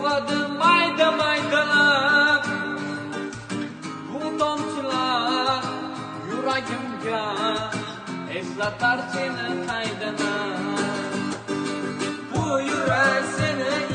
yog'adi mayda maydalab bu tomchilar yuragimga eslatar seni qaydadan. Bu yurak seni